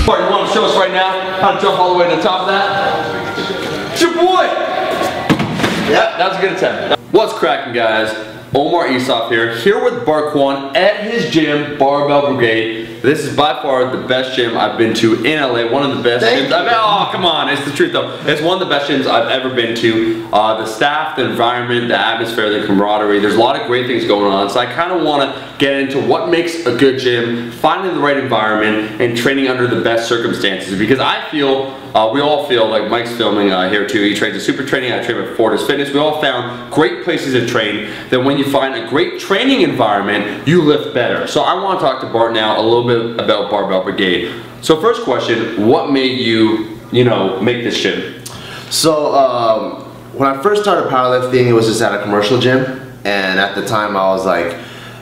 Bart, you want to show us right now how to jump all the way to the top of that? It's your boy! Yeah, that was a good attempt. What's cracking, guys? Omar Isaf here with Bart Kwan at his gym, Barbell Brigade. This is by far the best gym I've been to in LA. One of the best gyms I've been. Oh, come on, it's the truth though. It's one of the best gyms I've ever been to. The staff, the environment, the atmosphere, the camaraderie. There's a lot of great things going on. So I kind of want to get into what makes a good gym, finding the right environment, and training under the best circumstances. Because I feel, we all feel, like Mike's filming here too. He trains at Super Training. I train at Fortis Fitness. We all found great places to train. That when you find a great training environment, you lift better. So I want to talk to Bart now a little bit about Barbell Brigade. So first question, what made you, make this gym? So when I first started powerlifting, it was just at a commercial gym, and at the time I was like,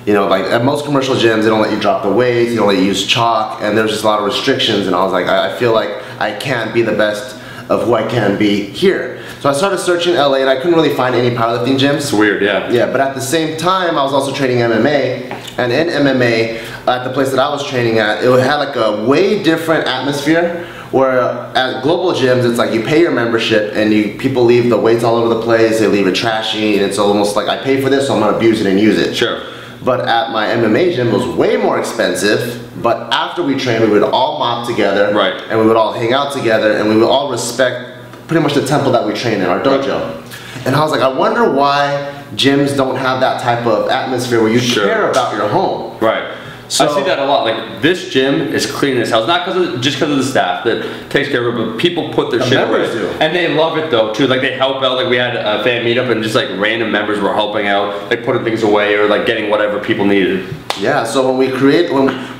like at most commercial gyms, they don't let you drop the weights, they don't let you use chalk, and there's just a lot of restrictions, and I was like, I feel like I can't be the best of who I can be here. So I started searching LA, and I couldn't really find any powerlifting gyms. It's weird, yeah. Yeah, but at the same time, I was also training MMA, and in MMA, at the place that I was training at, it had like a way different atmosphere, where at global gyms, it's like you pay your membership, and people leave the weights all over the place, they leave it trashy, and it's almost like I pay for this, so I'm gonna abuse it and use it. Sure. But at my MMA gym, it was way more expensive, but after we trained, we would all mop together, right, and we would all hang out together, and we would all respect pretty much the temple that we train in, our dojo. And I was like, I wonder why gyms don't have that type of atmosphere where you care about your home. Right. So, I see that a lot. Like, this gym is clean as hell. It's not just because of the staff that takes care of it, but people put their shit away. And they love it though too. Like, they help out. Like, we had a fan meetup, and just like random members were helping out, like putting things away or like getting whatever people needed. Yeah. So when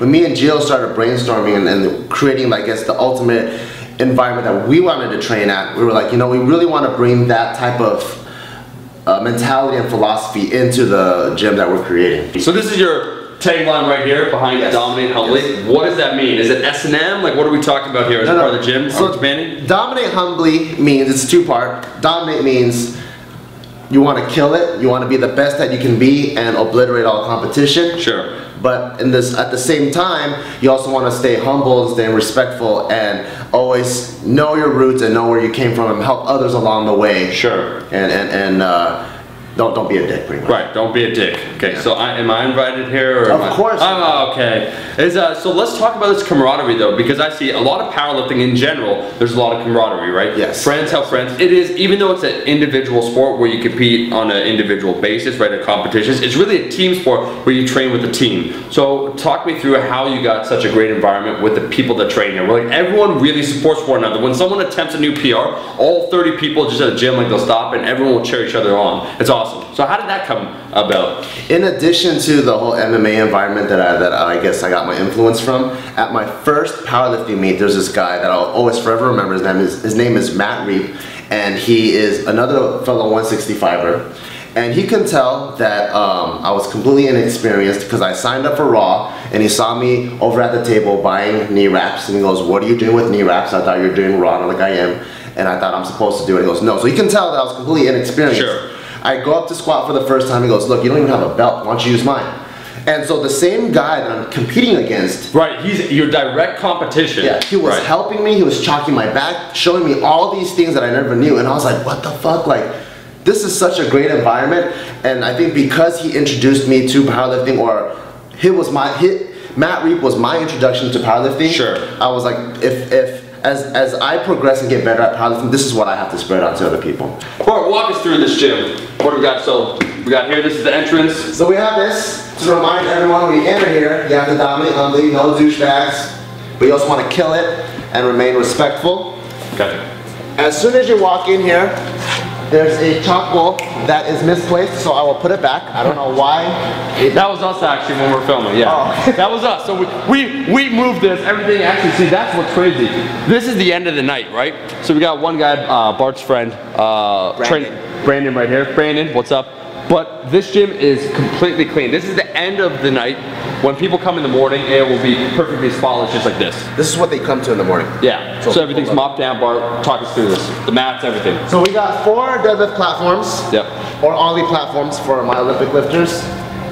me and Gio started brainstorming and creating, I guess, the ultimate environment that we wanted to train at, we were like, we really want to bring that type of mentality and philosophy into the gym that we're creating. So this is your tagline right here, behind Dominate Humbly. Yes. What does that mean? Is it S&M? Like, what are we talking about here? Is it part of the gym? So Dominate Humbly means, it's two-part. Dominate means you want to kill it, you want to be the best that you can be and obliterate all competition. Sure. But at the same time, you also want to stay humble and stay respectful and always know your roots and know where you came from and help others along the way. Sure. And don't be a dick, pretty much. Right, don't be a dick. Okay, so am I invited here? Or of course. Oh, okay. So let's talk about this camaraderie though, because I see a lot of powerlifting in general, there's a lot of camaraderie, right? Yes. Friends help friends. It is, even though it's an individual sport where you compete on an individual basis, right, at competitions, it's really a team sport where you train with a team. So talk me through how you got such a great environment with the people that train here. Where like everyone really supports one another. When someone attempts a new PR, all 30 people just at a gym, like they'll stop and everyone will cheer each other on. It's awesome. So how did that come about? In addition to the whole MMA environment that I guess I got my influence from, at my first powerlifting meet, there's this guy that I'll always forever remember. His name is Matt Reap, and he is another fellow 165er. And he can tell that I was completely inexperienced because I signed up for Raw, and he saw me over at the table buying knee wraps, and he goes, "What are you doing with knee wraps? I thought you were doing Raw." And I'm like, "I am," and I thought I'm supposed to do it. He goes, "No." So he can tell that I was completely inexperienced. Sure. I go up to squat for the first time. He goes, "Look, you don't even have a belt. Why don't you use mine?" And so the same guy that I'm competing against, right, he's your direct competition. Yeah, he was helping me. He was chalking my back, showing me all these things that I never knew, and I was like, "What the fuck?" Like, this is such a great environment. And I think because he introduced me to powerlifting, or Matt Reap was my introduction to powerlifting. Sure. I was like, as I progress and get better at powerlifting, this is what I have to spread out to other people. Bart, walk us through this gym. What do we got? So we got here, this is the entrance. So we have this to remind everyone when you enter here, you have to dominate humbly, no douchebags, but you also want to kill it and remain respectful. Okay. As soon as you walk in here, there's a chalk ball that is misplaced, so I will put it back. I don't know why. That was us actually when we were filming, yeah. Oh. That was us. So we moved this, everything actually, see, that's what's crazy. This is the end of the night, right? So we got one guy, Bart's friend, Brandon right here. Brandon, what's up? But this gym is completely clean. This is the end of the night. When people come in the morning, it will be perfectly spotless, just like this. This is what they come to in the morning. Yeah, so everything's mopped down. Bart, talk us through this. The mats, everything. So we got 4 deadlift platforms. Yep. Or Ollie platforms for my Olympic lifters.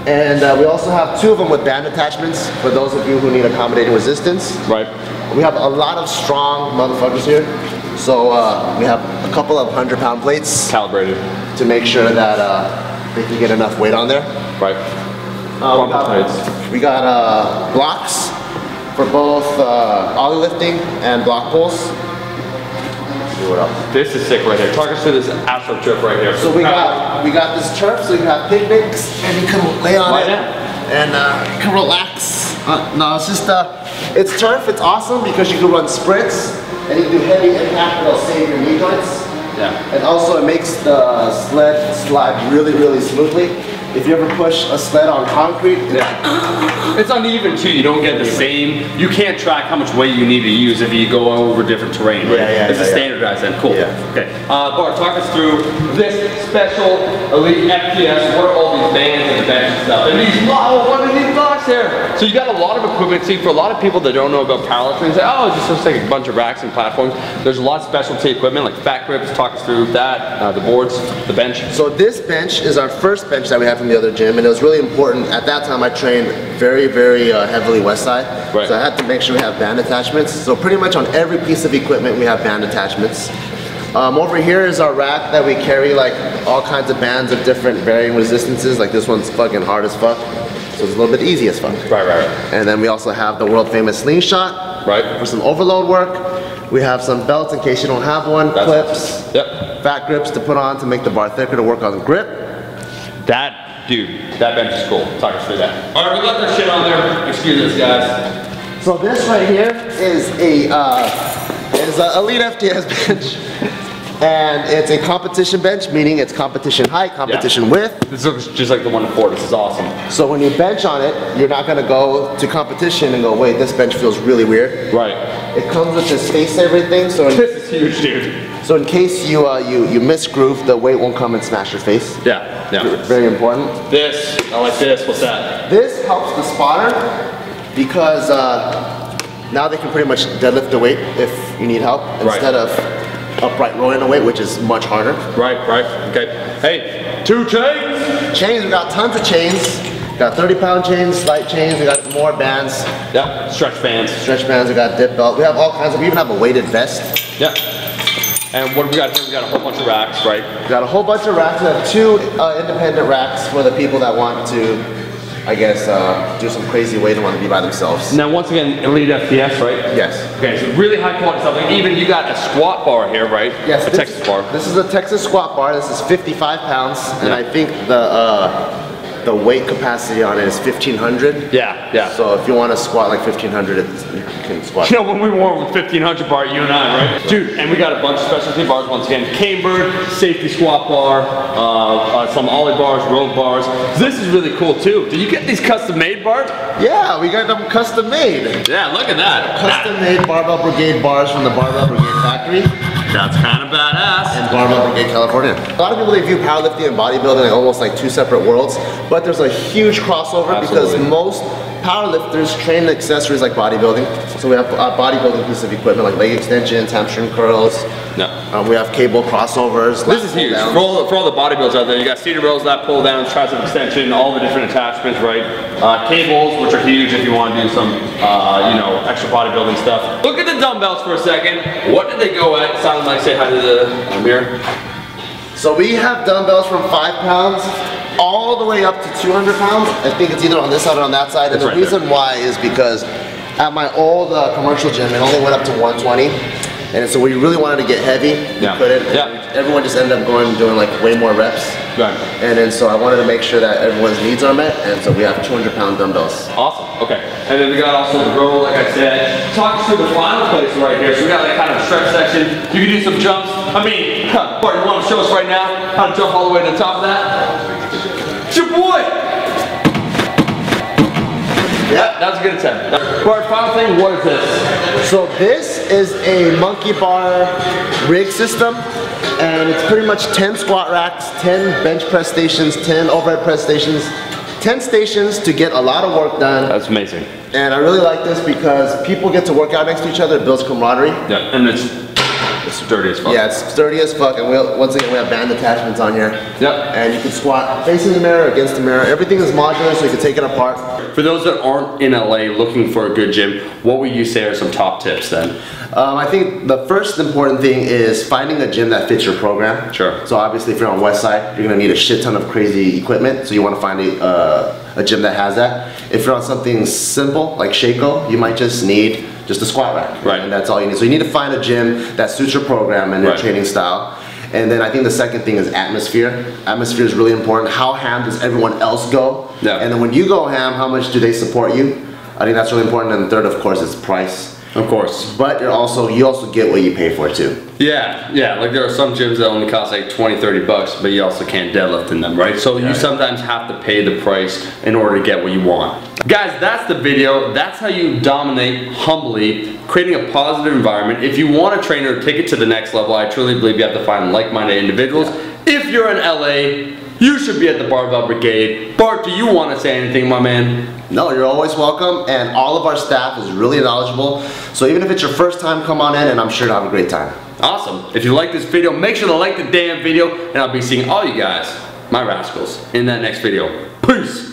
And we also have 2 of them with band attachments for those of you who need accommodating resistance. Right. We have a lot of strong motherfuckers here. So we have a couple of 100-pound plates. Calibrated. To make sure that they can get enough weight on there. Right. We got blocks for both ollie lifting and block pulls. What else? This is sick right here. Talk us through this Astro trip right here. So we got this turf, so you can have picnics and you can lay on it and you can relax. No, it's just it's turf. It's awesome because you can run sprints and you can do heavy impact and it'll save your knee joints. Yeah. And also it makes the sled slide really, really smoothly. If you ever push a sled on concrete, it's uneven too. You don't get the same. You can't track how much weight you need to use if you go over different terrain. Right? It's a standardized end. Cool. Okay. Bart, talk us through this special Elite FPS. What are all these bands and the bench and stuff? And these, what are these blocks here? So you got a lot of equipment. See, for a lot of people that don't know about powerlifting, say, oh, it's just like a bunch of racks and platforms. There's a lot of specialty equipment like fat grips. Talk us through that. The boards, the bench. So this bench is our first bench that we have from the other gym, and it was really important. At that time I trained very, very heavily west side, so I had to make sure we have band attachments. So pretty much on every piece of equipment we have band attachments. Over here is our rack that we carry like all kinds of bands of different varying resistances. Like this one's fucking hard as fuck, so it's a little bit easy as fuck. Right. And then we also have the world famous slingshot for some overload work. We have some belts in case you don't have one, clips, fat grips to put on to make the bar thicker to work on the grip. Dude, that bench is cool. Talk us through that. All right, we left our shit on there. Excuse us, guys. So this right here is a Elite FTS bench, and it's a competition bench, meaning it's competition height, competition width. This looks just like the one in Ford. This is awesome. So when you bench on it, you're not gonna go to competition and go, wait, this bench feels really weird. Right. It comes with this face everything. So this is huge, dude. So in case you miss groove, the weight won't come and smash your face. Yeah. Very important. This, I like this. What's that? This helps the spotter because now they can pretty much deadlift the weight if you need help instead of upright rowing the weight, which is much harder. Right. Okay. Hey, 2 chains. Chains. We got tons of chains. We got 30-pound chains, light chains. We got more bands. Yeah. Stretch bands. Stretch bands. We got dip belt. We have all kinds of. We even have a weighted vest. Yeah. And what do we got here? We got a whole bunch of racks, right? We got a whole bunch of racks. We have 2 independent racks for the people that want to, I guess, do some crazy weight and want to be by themselves. Now, once again, Elite FPS, right? Yes. Okay, so really high quality stuff. Like even you got a squat bar here, right? Yes. A Texas bar. This is a Texas squat bar. This is 55 pounds, and I think the weight capacity on it is 1,500. Yeah. So if you want to squat like 1,500, you can squat. You know, when we wore with 1,500 bar, you and I, right? Dude, and we got a bunch of specialty bars once again. Cambered, safety squat bar, some ollie bars, rope bars. This is really cool too. Did you get these custom made, Bart? Yeah, we got them custom made. Yeah, look at that. Custom made Barbell Brigade bars from the Barbell Brigade factory. That's kind of badass. In Barbell Brigade, California. A lot of people, they view powerlifting and bodybuilding like almost like 2 separate worlds, but there's a huge crossover because most powerlifters train accessories like bodybuilding. So we have a bodybuilding piece of equipment like leg extensions, hamstring curls. We have cable crossovers. This is huge. For all the bodybuilders out there, you got seated rows, lat pull downs, tricep extension, all the different attachments, right? Cables, which are huge if you want to do some, extra bodybuilding stuff. Look at the dumbbells for a second. What did they go at? Sound like say hi to the mirror. So we have dumbbells from 5 pounds all the way up to 200 pounds. I think it's either on this side or on that side. And the reason why is because at my old commercial gym, it only went up to 120. And so we really wanted to get heavy. We couldn't. Everyone just ended up going and doing like way more reps. And then so I wanted to make sure that everyone's needs are met. And so we have 200-pound dumbbells. Awesome. Okay. And then we got also the row, like I said. Talk us through the final place right here. So we got like kind of a stretch section. You can do some jumps. I mean, Bart, you want to show us right now how to jump all the way to the top of that? It's your boy! Yeah, that was a good attempt. Bart, final thing, what is this? So this is a monkey bar rig system, and it's pretty much 10 squat racks, 10 bench press stations, 10 overhead press stations, 10 stations to get a lot of work done. That's amazing. And I really like this because people get to work out next to each other, it builds camaraderie. Yeah, and it's It's sturdy as fuck. Yeah, it's sturdy as fuck, and once again we have band attachments on here. Yep. And you can squat facing the mirror, against the mirror. Everything is modular, so you can take it apart. For those that aren't in LA looking for a good gym, what would you say are some top tips then? I think the first important thing is finding a gym that fits your program. Sure. So obviously if you're on West Side, you're gonna need a shit ton of crazy equipment, so you wanna find a gym that has that. If you're on something simple, like Shaco, you might just need just a squat rack. Right. And that's all you need. So you need to find a gym that suits your program and your training style. And then I think the second thing is atmosphere. Atmosphere is really important. How ham does everyone else go? Yeah. And then when you go ham, how much do they support you? I think that's really important. And third, of course, is price. Of course. But you also get what you pay for too. Yeah, like there are some gyms that only cost like 20, 30 bucks, but you also can't deadlift in them, right? So you sometimes have to pay the price in order to get what you want. Guys, that's the video. That's how you dominate humbly, creating a positive environment. If you want a trainer, take it to the next level. I truly believe you have to find like-minded individuals. If you're in LA, you should be at the Barbell Brigade. Bart, do you want to say anything, my man? No, you're always welcome, and all of our staff is really knowledgeable. So even if it's your first time, come on in, and I'm sure you'll have a great time. Awesome. If you like this video, make sure to like the damn video, and I'll be seeing all you guys, my rascals, in that next video. Peace.